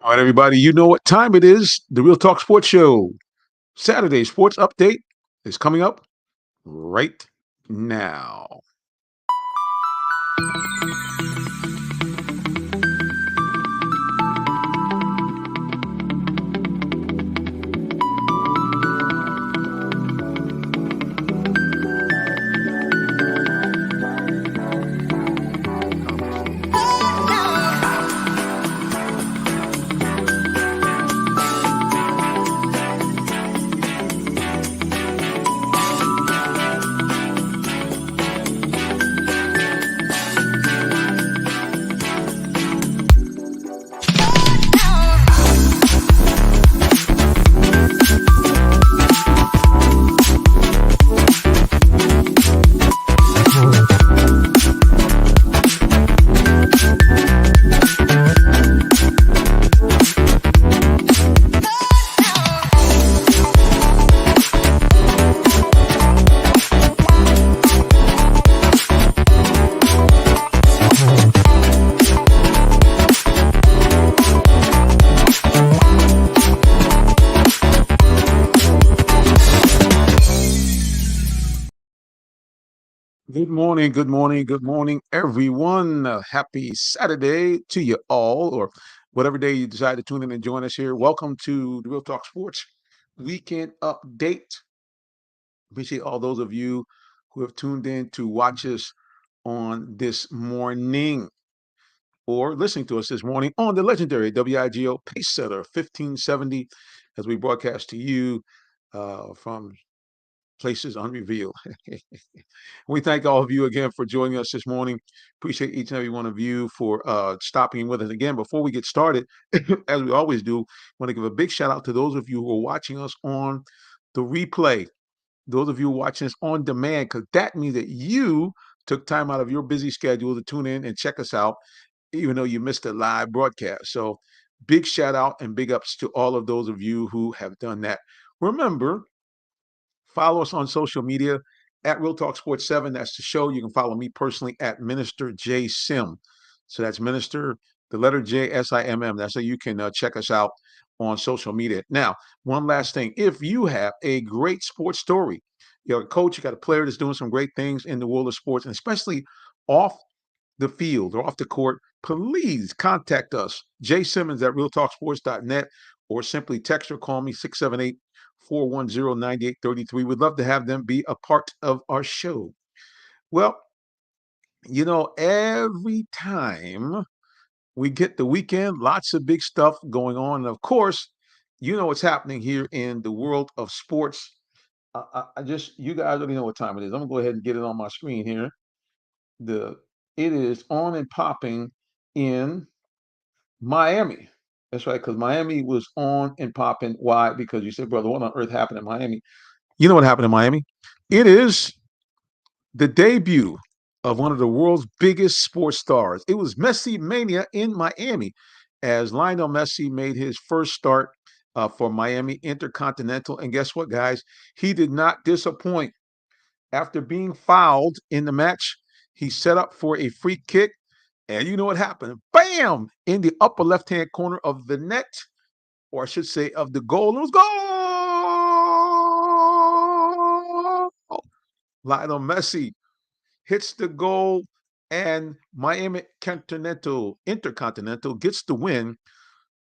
All right, everybody, you know what time it is. The Real Talk Sports Show. Saturday Sports Update is coming up right now. Good morning, everyone. Happy Saturday to you all, or whatever day you decide to tune in and join us here. Welcome to the Real Talk Sports Weekend Update. Appreciate all those of you who have tuned in to watch us on this morning or listening to us this morning on the legendary WIGO Pace Setter 1570 as we broadcast to you from places unrevealed. We thank all of you again for joining us this morning. Appreciate each and every one of you for stopping with us again. Before we get started, as we always do, I want to give a big shout out to those of you who are watching us on the replay. Those of you watching us on demand, because that means that you took time out of your busy schedule to tune in and check us out, even though you missed a live broadcast. So big shout out and big ups to all of those of you who have done that. Remember, follow us on social media at Real Talk Sports 7. That's the show. You can follow me personally at Minister J Sim. So that's Minister, the letter J S I M M. That's how you can check us out on social media. Now, one last thing. If you have a great sports story, you're a coach, you got a player that's doing some great things in the world of sports, and especially off the field or off the court, please contact us, Jay Simmons at realtalksports.net, or simply text or call me 678 410 9833. We'd love to have them be a part of our show. Well, every time we get the weekend, lots of big stuff going on. And of course, you know what's happening here in the world of sports. You guys already know what time it is. I'm gonna go ahead and get it on my screen here. The It is on and popping in Miami. That's right, because Miami was on and popping. Why? Because you said, brother, what on earth happened in Miami? You know what happened in Miami? It is the debut of one of the world's biggest sports stars. It was Messi Mania in Miami as Lionel Messi made his first start for Miami Intercontinental. And guess what, guys? He did not disappoint. After being fouled in the match, he set up for a free kick. And you know what happened? Bam! In the upper left-hand corner of the net, or I should say of the goal. It was goal! Lionel Messi hits the goal, and Miami Intercontinental gets the win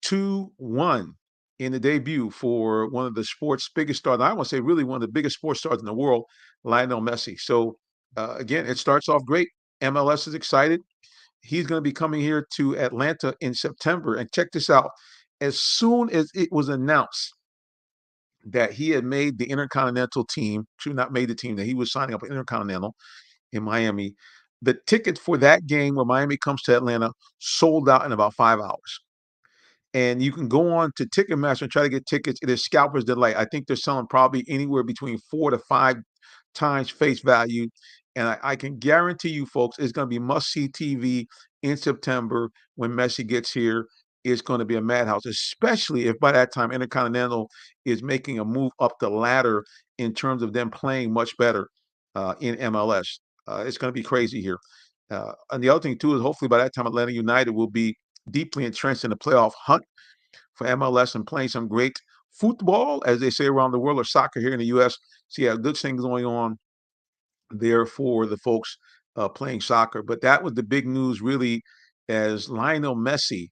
2-1 in the debut for one of the sport's biggest stars. I want to say really one of the biggest sports stars in the world, Lionel Messi. So again, it starts off great. MLS is excited. He's going to be coming here to Atlanta in September. And check this out. As soon as it was announced that he had made the Intercontinental team, should not made the team, that he was signing up for Intercontinental in Miami, the tickets for that game where Miami comes to Atlanta sold out in about 5 hours. And you can go on to Ticketmaster and try to get tickets. It is scalper's delight. I think they're selling probably anywhere between 4 to 5 times face value. And I can guarantee you, folks, it's going to be must-see TV in September when Messi gets here is going to be a madhouse, especially if by that time Intercontinental is making a move up the ladder in terms of them playing much better in MLS. It's going to be crazy here. And the other thing too is hopefully by that time Atlanta United will be deeply entrenched in the playoff hunt for MLS and playing some great football, as they say around the world, or soccer here in the U.S. So yeah, good things going on there for the folks playing soccer. But that was the big news, really, as Lionel Messi,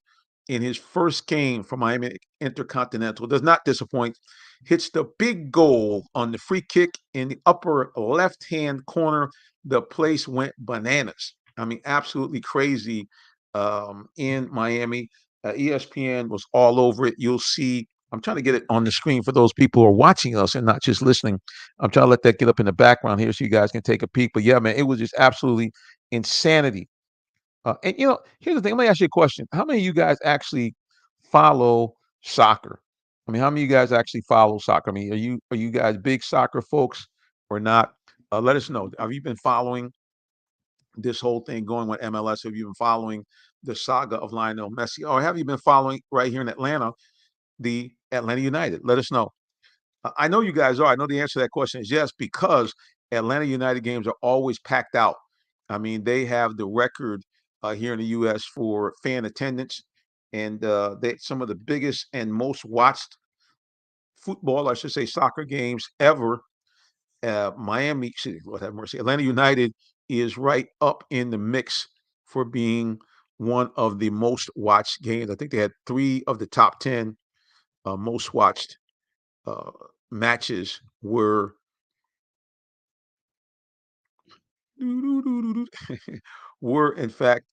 in his first game for Miami Intercontinental, does not disappoint, hits the big goal on the free kick in the upper left-hand corner. The place went bananas. I mean, absolutely crazy in Miami. ESPN was all over it. You'll see. I'm trying to get it on the screen for those people who are watching us and not just listening. I'm trying to let that get up in the background here so you guys can take a peek. But yeah, man, it was just absolutely insanity. And here's the thing. Let me ask you a question. How many of you guys actually follow soccer? I mean, how many of you guys actually follow soccer? I mean, are you guys big soccer folks or not? Let us know. Have you been following this whole thing going with MLS? Have you been following the saga of Lionel Messi, or have you been following right here in Atlanta, the Atlanta United? Let us know. I know you guys are. I know the answer to that question is yes, because Atlanta United games are always packed out. I mean, they have the record here in the U.S. for fan attendance, and they some of the biggest and most watched football, I should say, soccer games ever. Miami, Lord have mercy, Atlanta United is right up in the mix for being one of the most watched games. I think they had 3 of the top 10 most watched uh, matches were in fact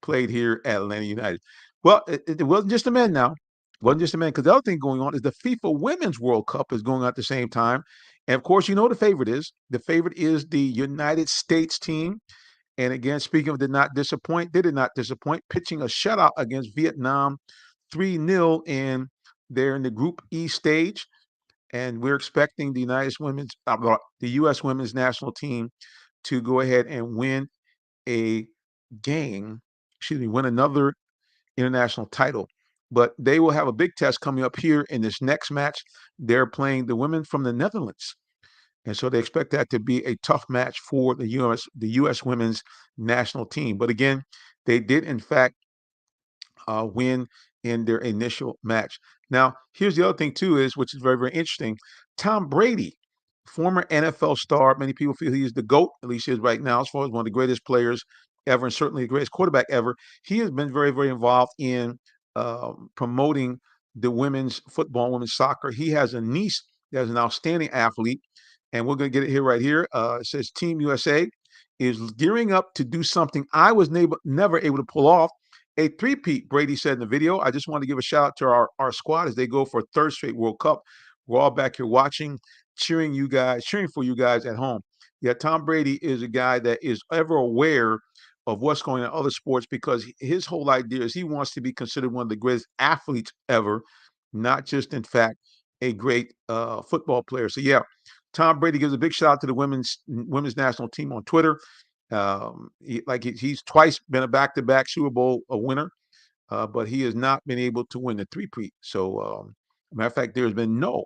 played here at Atlanta United. Well, it wasn't just the men now. It wasn't just the men, because the other thing going on is the FIFA Women's World Cup is going on at the same time. And of course, you know the favorite is. The favorite is the United States team. And again, speaking of did not disappoint, they did not disappoint, pitching a shutout against Vietnam 3-0, and they're in the Group E stage. And we're expecting the U.S. women's national team to go ahead and win a game, win another international title. But they will have a big test coming up here in this next match. They're playing the women from the Netherlands. And so they expect that to be a tough match for the U.S. women's national team. But again, they did in fact win in their initial match. Now, here's the other thing too, is which is very, very interesting. Tom Brady, former NFL star, many people feel he is the GOAT, at least he is right now, as far as one of the greatest players ever, and certainly the greatest quarterback ever. He has been very, very involved in promoting the women's football, women's soccer. He has a niece that is an outstanding athlete, and we're going to get it here right here. It says Team USA is gearing up to do something I was never able to pull off, a three-peat, Brady said in the video. I just want to give a shout out to our squad as they go for a third straight World Cup. We're all back here watching, cheering for you guys at home. Yeah, Tom Brady is a guy that is ever aware of what's going on in other sports, because his whole idea is he wants to be considered one of the greatest athletes ever, not just, in fact, a great football player. So, yeah, Tom Brady gives a big shout out to the women's national team on Twitter. He's twice been a back-to-back Super Bowl winner, but he has not been able to win the three-peat. So, matter of fact, there's been no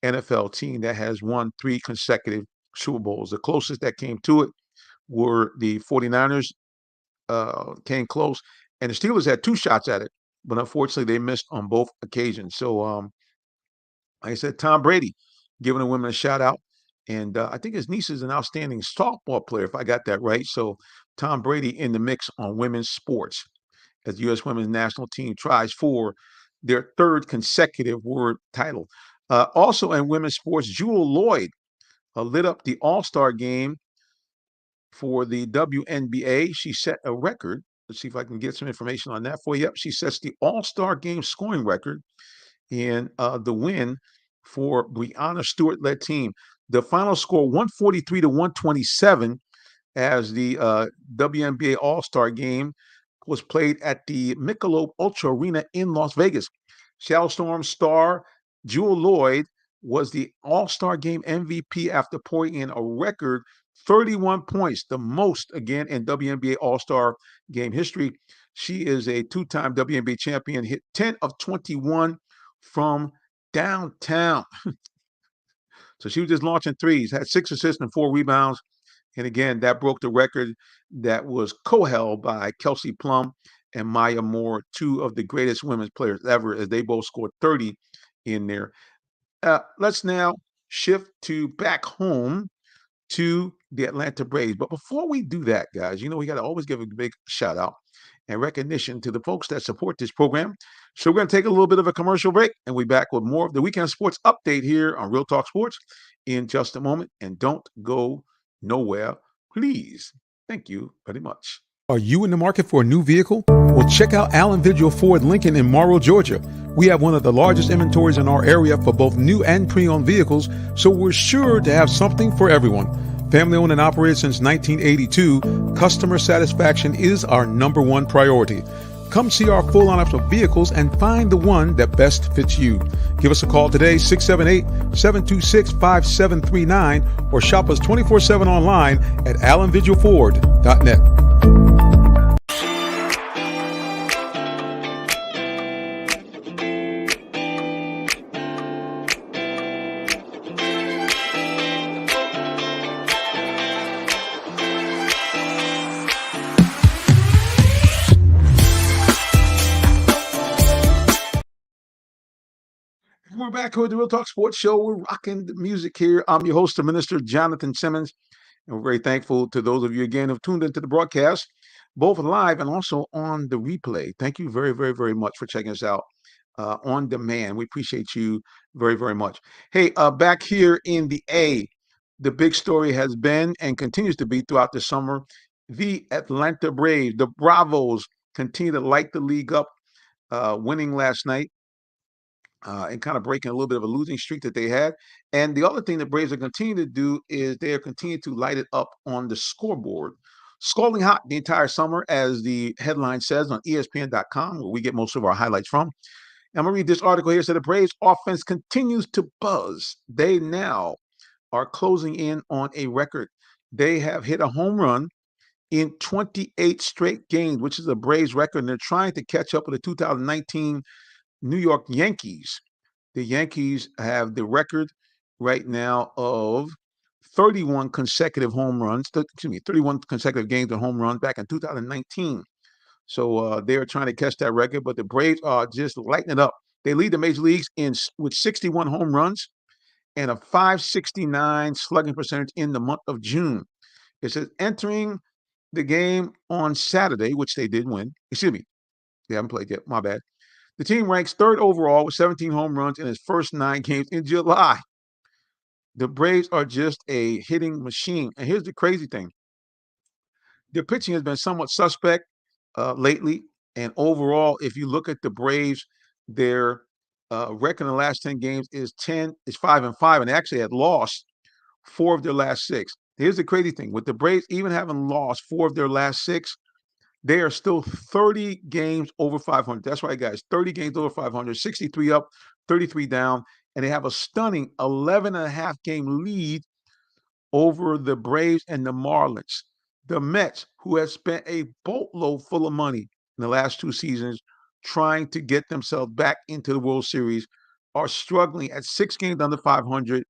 NFL team that has won 3 consecutive Super Bowls. The closest that came to it were the 49ers, came close, and the Steelers had 2 shots at it, but unfortunately they missed on both occasions. So, like I said, Tom Brady giving the women a shout out. And I think his niece is an outstanding softball player, if I got that right. So Tom Brady in the mix on women's sports as the U.S. women's national team tries for their 3rd consecutive world title. Also in women's sports, Jewel Lloyd lit up the All-Star game for the WNBA. She set a record. Let's see if I can get some information on that for you. Yep, she sets the All-Star game scoring record in the win for Breanna Stewart-led team. The final score 143 to 127 as the WNBA All-Star game was played at the Michelob Ultra Arena in Las Vegas. Seattle Storm star Jewel Lloyd was the All-Star game MVP after pouring in a record 31 points, the most again in WNBA All-Star game history. She is a two-time WNBA champion, hit 10 of 21 from downtown. So she was just launching threes, had 6 assists and 4 rebounds. And again, that broke the record that was co-held by Kelsey Plum and Maya Moore, two of the greatest women's players ever, as they both scored 30 in there. Let's now shift to back home to the Atlanta Braves. But before we do that, guys, we got to always give a big shout out and recognition to the folks that support this program. So we're going to take a little bit of a commercial break, and we'll be back with more of the weekend sports update here on Real Talk Sports in just a moment. And don't go nowhere, please. Thank you very much. Are you in the market for a new vehicle? Well, check out Allen Vigil Ford Lincoln in Morrow, Georgia. We have one of the largest inventories in our area for both new and pre-owned vehicles, so we're sure to have something for everyone. Family owned and operated since 1982, customer satisfaction is our number one priority. Come see our full lineup of vehicles and find the one that best fits you. Give us a call today, 678-726-5739, or shop us 24/7 online at allenvigilford.net. We're back with the Real Talk Sports Show. We're rocking the music here. I'm your host, the Minister Jonathan Simmons, and we're very thankful to those of you again who've tuned into the broadcast, both live and also on the replay. Thank you very, very, very much for checking us out on demand. We appreciate you very, very much. Hey, back here in the A, the big story has been and continues to be throughout the summer, the Atlanta Braves, the Bravos, continue to light the league up, winning last night. And kind of breaking a little bit of a losing streak that they had. And the other thing the Braves are continuing to do is they are continuing to light it up on the scoreboard. Scalding hot the entire summer, as the headline says on ESPN.com, where we get most of our highlights from. I'm going to read this article here. So the Braves offense continues to buzz. They now are closing in on a record. They have hit a home run in 28 straight games, which is a Braves record. And they're trying to catch up with the 2019 New York Yankees. The Yankees have the record right now of 31 consecutive home runs, 31 consecutive games of home runs back in 2019. So they're trying to catch that record, but the Braves are just lighting it up. They lead the major leagues with 61 home runs and a 569 slugging percentage in the month of June. It says entering the game on Saturday, which they did win. Excuse me, they haven't played yet. My bad. The team ranks third overall with 17 home runs in its first 9 games in July. The Braves are just a hitting machine. And here's the crazy thing. Their pitching has been somewhat suspect lately. And overall, if you look at the Braves, their record in the last 10 games is 5-5, and they actually had lost 4 of their last 6. Here's the crazy thing. With the Braves even having lost 4 of their last 6, they are still 30 games over 500. That's right, guys. 30 games over 500, 63 up, 33 down. And they have a stunning 11.5 game lead over the Braves and the Marlins. The Mets, who have spent a boatload full of money in the last 2 seasons trying to get themselves back into the World Series, are struggling at 6 games under 500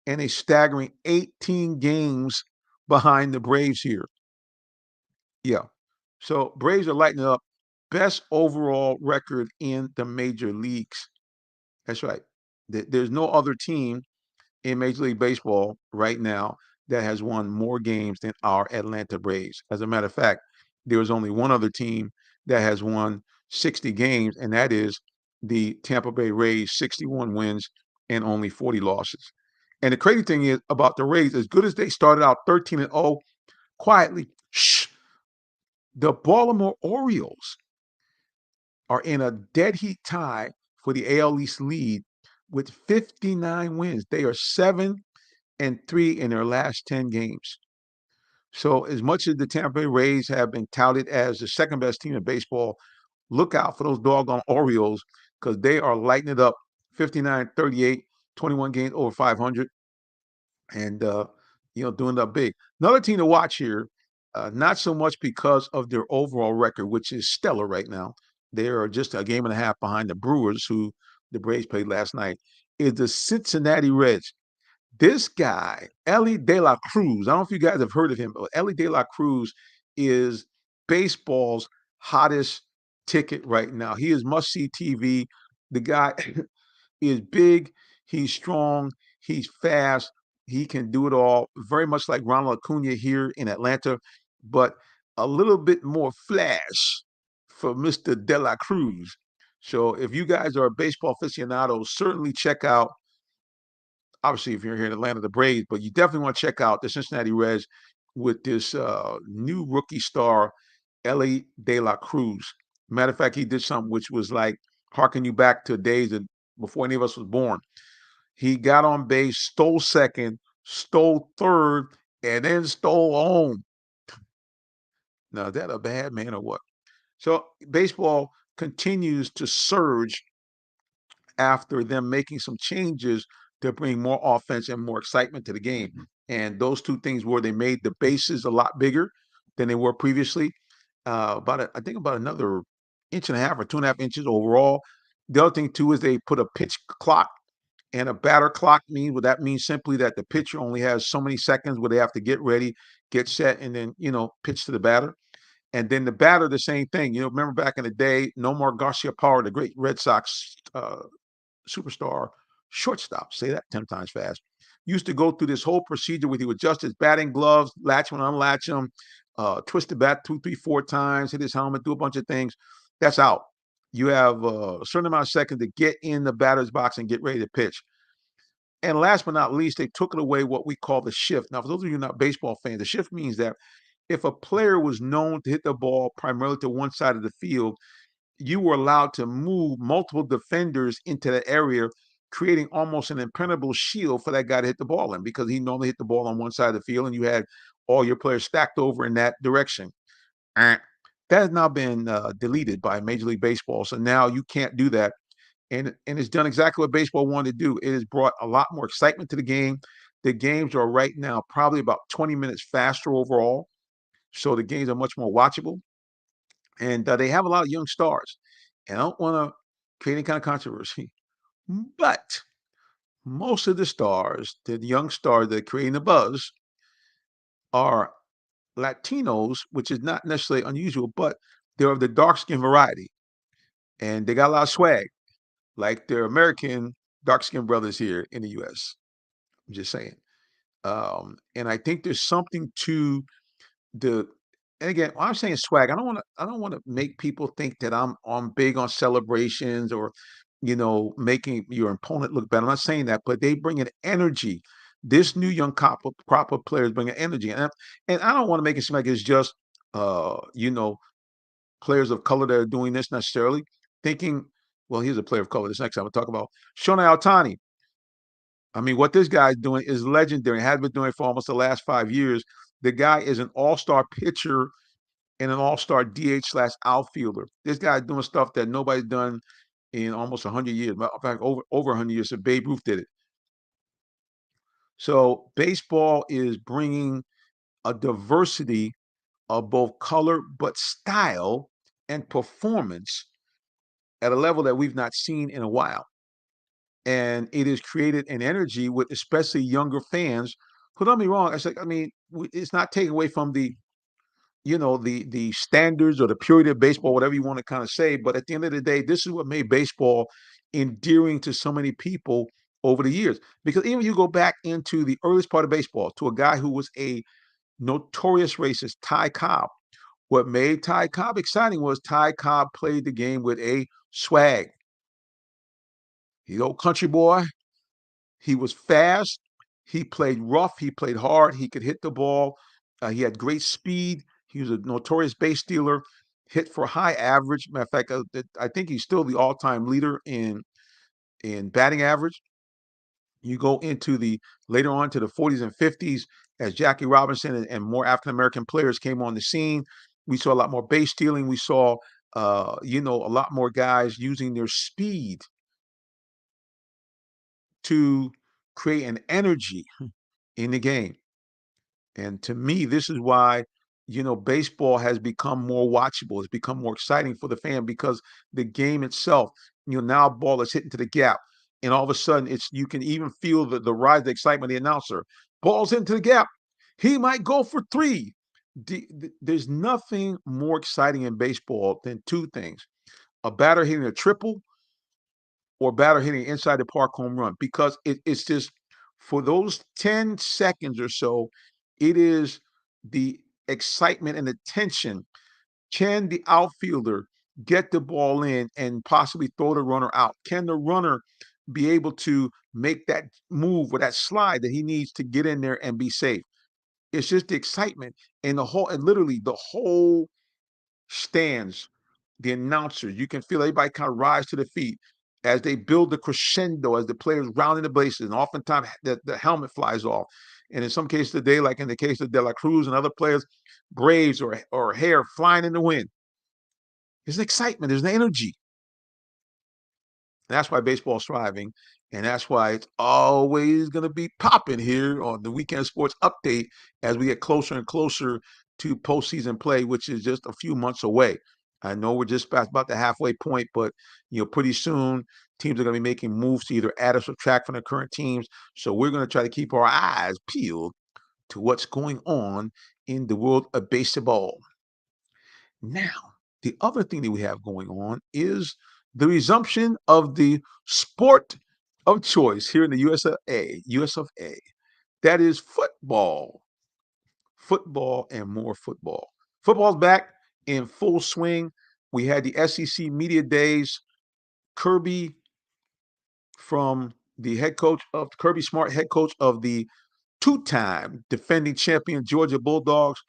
and a staggering 18 games behind the Braves here. Yeah. So Braves are lighting it up. Best overall record in the major leagues. That's right. There's no other team in Major League Baseball right now that has won more games than our Atlanta Braves. As a matter of fact, there is only one other team that has won 60 games, and that is the Tampa Bay Rays, 61 wins and only 40 losses. And the crazy thing is about the Rays, as good as they started out 13-0, quietly, the Baltimore Orioles are in a dead heat tie for the AL East lead with 59 wins. They are 7-3 in their last 10 games. So as much as the Tampa Bay Rays have been touted as the second best team in baseball, look out for those doggone Orioles, because they are lighting it up. 59-38, 21 games over 500. And doing up big. Another team to watch here, not so much because of their overall record, which is stellar right now. They are just a game and a half behind the Brewers, who the Braves played last night, is the Cincinnati Reds. This guy, Ellie De La Cruz, I don't know if you guys have heard of him, but Ellie De La Cruz is baseball's hottest ticket right now. He is must see TV. The guy is big, he's strong, he's fast, he can do it all, very much like Ronald Acuna here in Atlanta, but a little bit more flash for Mr. De La Cruz. So if you guys are baseball aficionados, certainly check out, obviously, if you're here in Atlanta, the Braves, but you definitely want to check out the Cincinnati Reds with this new rookie star, Ellie De La Cruz. Matter of fact, he did something which was like harking you back to days that before any of us was born. He got on base, stole second, stole third, and then stole home. Now, is that a bad man or what? So baseball continues to surge after them making some changes to bring more offense and more excitement to the game. And those two things were they made the bases a lot bigger than they were previously. I think about another inch and a half or 2.5 inches overall. The other thing too is they put a pitch clock and a batter clock. Well, that means simply that the pitcher only has so many seconds where they have to get ready, get set, and then pitch to the batter. And then the batter, the same thing. Remember back in the day, Nomar Garciaparra, the great Red Sox superstar shortstop, say that 10 times fast, used to go through this whole procedure where he would adjust his batting gloves, latch them, unlatch them, twist the bat 2, 3, 4 times, hit his helmet, do a bunch of things. That's out. You have a certain amount of seconds to get in the batter's box and get ready to pitch. And last but not least, they took it away what we call the shift. Now, for those of you not baseball fans, the shift means that if a player was known to hit the ball primarily to one side of the field, you were allowed to move multiple defenders into that area, creating almost an impenetrable shield for that guy to hit the ball in, because he normally hit the ball on one side of the field and you had all your players stacked over in that direction. That has now been deleted by Major League Baseball. So now you can't do that. And it's done exactly what baseball wanted to do. It has brought a lot more excitement to the game. The games are right now probably about 20 minutes faster overall. So the games are much more watchable. And they have a lot of young stars. And I don't want to create any kind of controversy, but most of the stars, the young stars that are creating the buzz, are Latinos, which is not necessarily unusual, but they're of the dark skin variety. And they got a lot of swag, like their American dark skinned brothers here in the US. I'm just saying. And I think there's something to the and again, when I'm saying swag, I don't wanna make people think that I'm big on celebrations or, making your opponent look bad. I'm not saying that, but they bring an energy. This new young crop of players bring an energy. And I don't wanna make it seem like it's just, players of color that are doing this necessarily, thinking, well, here's a player of color. This next time we'll talk about Shohei Ohtani. I mean, what this guy's doing is legendary. Has been doing it for almost the last 5 years. The guy is an all-star pitcher and an all-star DH slash outfielder. This guy's doing stuff that nobody's done in almost 100 years. In fact, over 100 years. So Babe Ruth did it. So baseball is bringing a diversity of both color, but style and performance at a level that we've not seen in a while. And it has created an energy with especially younger fans who, don't be wrong, it's not taken away from the standards or the purity of baseball, whatever you want to kind of say. But at the end of the day, this is what made baseball endearing to so many people over the years. Because even you go back into the earliest part of baseball to a guy who was a notorious racist, Ty Cobb. What made Ty Cobb exciting was Ty Cobb played the game with a swag. He's old country boy. He was fast. He played rough. He played hard. He could hit the ball. He had great speed. He was a notorious base stealer. Hit for high average. Matter of fact, I think he's still the all-time leader in batting average. You go into the later on to the 40s and 50s as Jackie Robinson and more African American players came on the scene. We saw a lot more base stealing. We saw, a lot more guys using their speed to create an energy in the game. And to me, this is why, baseball has become more watchable. It's become more exciting for the fan because the game itself, now ball is hitting to the gap. And all of a sudden, you can even feel the rise of the excitement of the announcer. Ball's into the gap. He might go for three. There's nothing more exciting in baseball than two things: a batter hitting a triple or batter hitting inside the park home run, because it's just for those 10 seconds or so, it is the excitement and the tension. Can the outfielder get the ball in and possibly throw the runner out? Can the runner be able to make that move or that slide that he needs to get in there and be safe? It's just the excitement and literally the whole stands, the announcers, you can feel everybody kind of rise to their feet as they build the crescendo, as the players rounding the bases, and oftentimes the helmet flies off. And in some cases today, like in the case of De La Cruz and other players, braids or hair flying in the wind. There's an excitement, there's an energy. That's why baseball's thriving, and that's why it's always going to be popping here on the Weekend Sports Update as we get closer and closer to postseason play, which is just a few months away. I know we're just past about the halfway point, but pretty soon teams are going to be making moves to either add or subtract from their current teams. So we're going to try to keep our eyes peeled to what's going on in the world of baseball. Now, the other thing that we have going on is the resumption of the sport of choice here in the US of A. That is football. Football and more football. Football's back in full swing. We had the SEC Media Days. Kirby Smart, head coach of the two-time defending champion Georgia Bulldogs,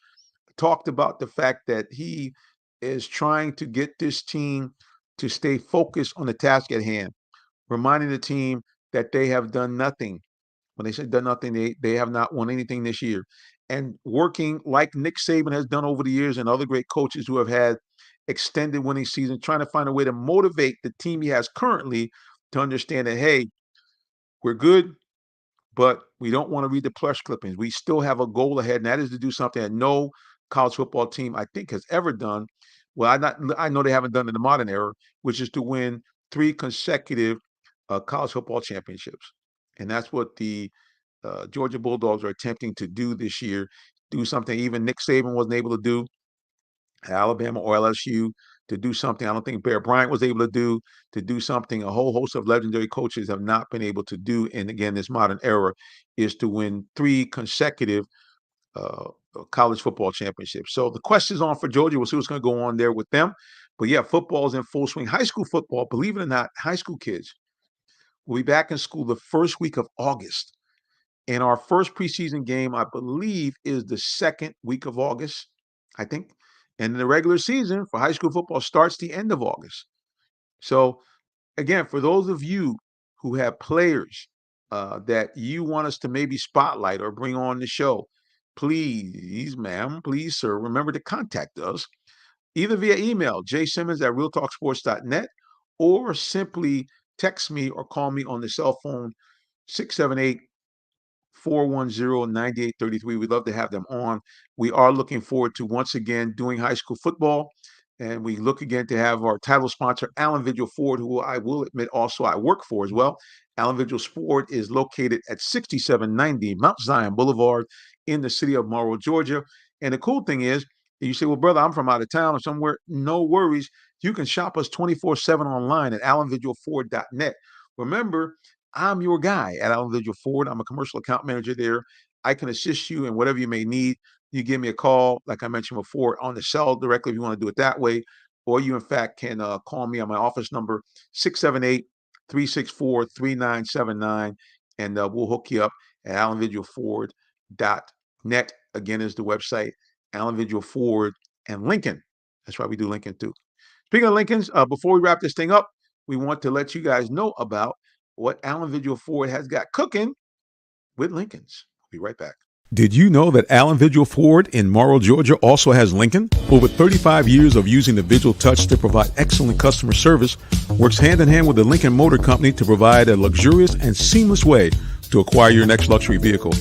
talked about the fact that he is trying to get this team to stay focused on the task at hand, reminding the team that they have done nothing. When they say done nothing, they have not won anything this year. And working like Nick Saban has done over the years and other great coaches who have had extended winning seasons, trying to find a way to motivate the team he has currently to understand that, hey, we're good, but we don't want to read the plush clippings. We still have a goal ahead, and that is to do something that no college football team, I think, has ever done. Well, I know they haven't done in the modern era, which is to win 3 consecutive college football championships. And that's what the Georgia Bulldogs are attempting to do this year, do something even Nick Saban wasn't able to do, Alabama or LSU, to do something I don't think Bear Bryant was able to do something a whole host of legendary coaches have not been able to do. And again, this modern era is to win 3 consecutive college football championships. So the quest is on for Georgia. We'll see what's going to go on there with them. But yeah, football is in full swing. High school football, believe it or not, high school kids will be back in school the first week of August. And our first preseason game, I believe, is the second week of August, I think. And the regular season for high school football starts the end of August. So, again, for those of you who have players that you want us to maybe spotlight or bring on the show, please, ma'am, please, sir, remember to contact us either via email, jsimmons@realtalksports.net, or simply text me or call me on the cell phone 678-410-9833. We'd love to have them on. We are looking forward to once again doing high school football. And we look again to have our title sponsor, Allen Vigil Ford, who I will admit also I work for as well. Allen Vigil Ford is located at 6790 Mount Zion Boulevard in the city of Morrow, Georgia. And the cool thing is, you say, well, brother, I'm from out of town or somewhere. No worries. You can shop us 24/7 online at allenvigilford.net. Remember, I'm your guy at Allen Vigil Ford. I'm a commercial account manager there. I can assist you in whatever you may need. You give me a call, like I mentioned before, on the cell directly if you want to do it that way. Or you, in fact, can call me on my office number, 678-364-3979, and we'll hook you up at allenvigilford.net. Again, is the website, Allen Vigil Ford and Lincoln. That's why we do Lincoln, too. Speaking of Lincolns, before we wrap this thing up, we want to let you guys know about what Allen Vigil Ford has got cooking with Lincolns. We'll be right back. Did you know that Allen Vigil Ford in Morrow, Georgia also has Lincoln? Over 35 years of using the Vigil Touch to provide excellent customer service, works hand in hand with the Lincoln Motor Company to provide a luxurious and seamless way to acquire your next luxury vehicle.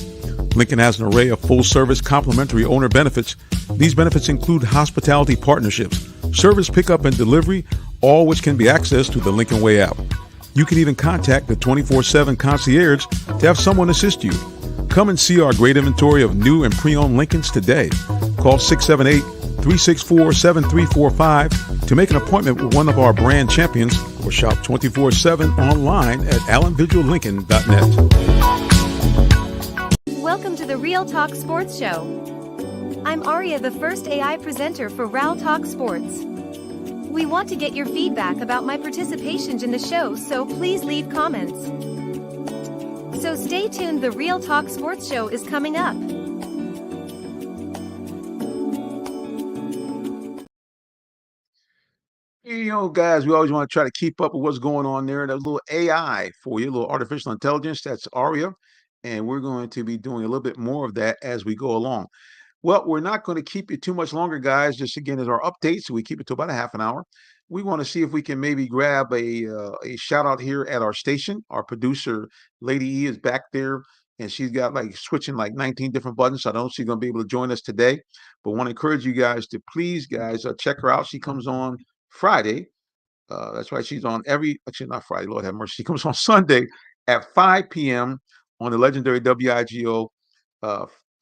Lincoln has an array of full-service complimentary owner benefits. These benefits include hospitality partnerships, service pickup and delivery, all which can be accessed through the Lincoln Way app. You can even contact the 24/7 concierge to have someone assist you. Come and see our great inventory of new and pre-owned Lincolns today. Call 678-364-7345 to make an appointment with one of our brand champions or shop 24/7 online at allenvigillincoln.net. Welcome to the Real Talk Sports Show. I'm Aria, the first AI presenter for Real Talk Sports. We want to get your feedback about my participation in the show, so please leave comments. So stay tuned, the Real Talk Sports Show is coming up. Guys, we always want to try to keep up with what's going on there. There's a little AI for you, a little artificial intelligence. That's Aria. And we're going to be doing a little bit more of that as we go along. Well, we're not going to keep you too much longer, guys. Just again, as our updates, so we keep it to about a half an hour. We want to see if we can maybe grab a shout out here at our station. Our producer, Lady E, is back there, and she's got like switching like 19 different buttons. So I don't know if she's going to be able to join us today, but want to encourage you guys to please, guys, check her out. She comes on Friday. That's right. She's on actually not Friday, Lord have mercy. She comes on Sunday at 5 p.m. on the legendary WIGO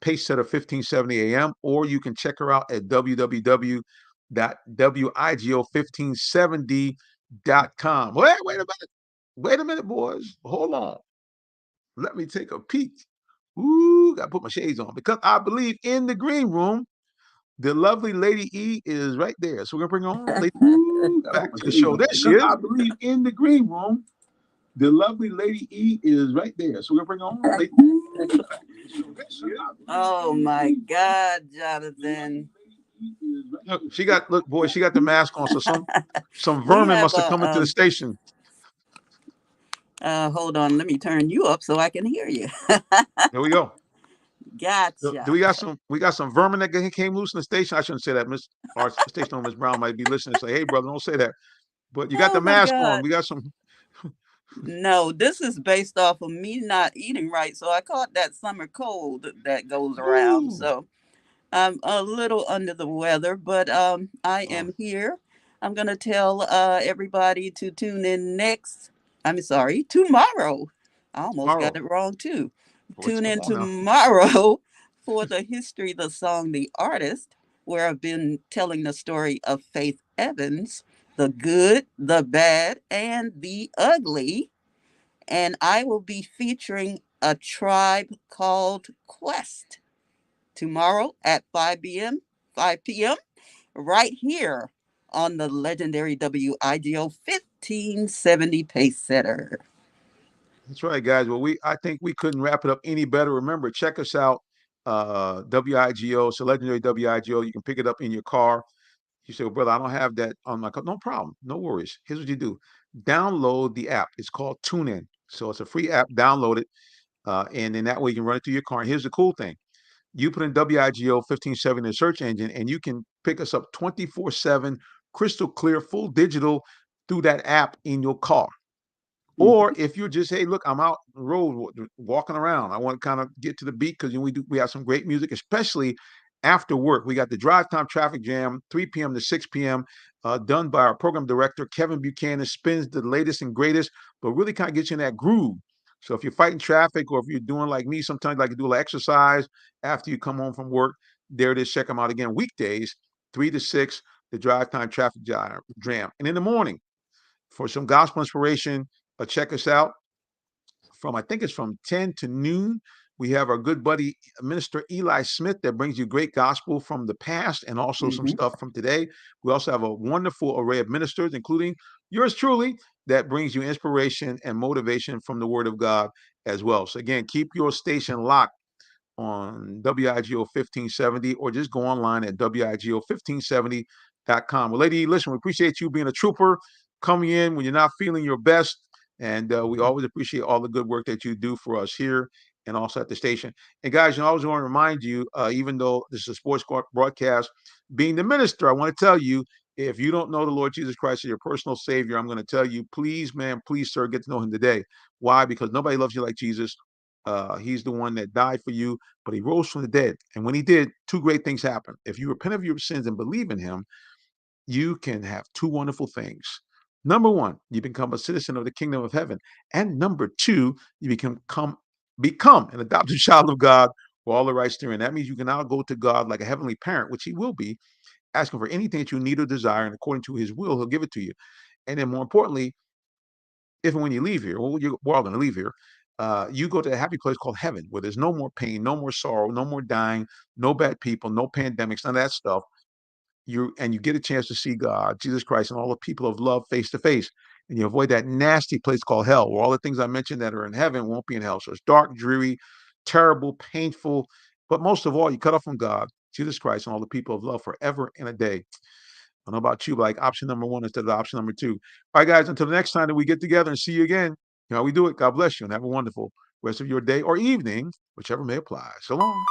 pace setter 1570 AM, or you can check her out at www.wigo1570.com. Wait a minute, boys. Hold on. Let me take a peek. Ooh, gotta put my shades on because I believe in the green room, the lovely Lady E is right there. So we're gonna bring on Lady E back to the show. There she is. I believe in the green room, the lovely Lady E is right there. So we're gonna bring on Lady E. Oh my God, Jonathan. Look, she got the mask on. So some vermin must have come into the station. Hold on, let me turn you up so I can hear you. There we go. Gotcha. Do we got some vermin that came loose in the station? I shouldn't say that. Our station owner, Miss Brown, might be listening and say, "Hey, brother, don't say that." But you got the mask on. We got some. No, this is based off of me not eating right. So I caught that summer cold that goes around. Ooh. So I'm a little under the weather, but I am here. I'm going to tell everybody to tune in tomorrow. I almost got it wrong too. Tune in tomorrow for the history, the song, the artist, where I've been telling the story of Faith Evans, the good, the bad, and the ugly. And I will be featuring A Tribe Called Quest tomorrow at 5 p.m., right here on the legendary WIGO 1570 pace setter. That's right, guys. Well, I think we couldn't wrap it up any better. Remember, check us out, WIGO. It's a legendary WIGO. You can pick it up in your car. You say, well, brother, I don't have that on my car. No problem. No worries. Here's what you do. Download the app. It's called TuneIn. So it's a free app. Download it. And then that way you can run it through your car. And here's the cool thing. You put in WIGO 1570 in the search engine, and you can pick us up 24/7, crystal clear, full digital through that app in your car. Or if you're just, hey, look, I'm out the road walking around. I want to kind of get to the beat because we have some great music, especially after work. We got the Drive Time Traffic Jam, 3 p.m. to 6 p.m., done by our program director, Kevin Buchanan, spins the latest and greatest, but really kind of gets you in that groove. So if you're fighting traffic or if you're doing like me, sometimes like to do a little exercise after you come home from work, there it is. Check them out again. Weekdays, 3 to 6, the Drive Time Traffic Jam. And in the morning, for some gospel inspiration, check us out I think it's from 10 to noon. We have our good buddy, Minister Eli Smith, that brings you great gospel from the past and also some stuff from today. We also have a wonderful array of ministers, including yours truly, that brings you inspiration and motivation from the Word of God as well. So again, keep your station locked on WIGO 1570 or just go online at WIGO1570.com. Well, Lady, listen, we appreciate you being a trooper, coming in when you're not feeling your best. And we always appreciate all the good work that you do for us here and also at the station. And guys, I always want to remind you, even though this is a sports broadcast, being the minister, I want to tell you, if you don't know the Lord Jesus Christ as your personal Savior, I'm going to tell you, please, man, please, sir, get to know him today. Why? Because nobody loves you like Jesus. He's the one that died for you, but he rose from the dead. And when he did, two great things happened. If you repent of your sins and believe in him, you can have two wonderful things. Number one, you become a citizen of the kingdom of heaven. And number two, you become an adopted child of God for all the rights therein. That means you can now go to God like a heavenly parent, which he will be, asking for anything that you need or desire, and according to his will, he'll give it to you. And then more importantly, if and when you leave here, well, we're all going to leave here, you go to a happy place called heaven, where there's no more pain, no more sorrow, no more dying, no bad people, no pandemics, none of that stuff. You get a chance to see God, Jesus Christ, and all the people of love face to face. And you avoid that nasty place called hell, where all the things I mentioned that are in heaven won't be in hell. So it's dark, dreary, terrible, painful. But most of all, you cut off from God, Jesus Christ, and all the people of love forever and a day. I don't know about you, but like option number one instead of option number two. All right, guys, until the next time that we get together and see you again, you know how we do it. God bless you and have a wonderful rest of your day or evening, whichever may apply. So long.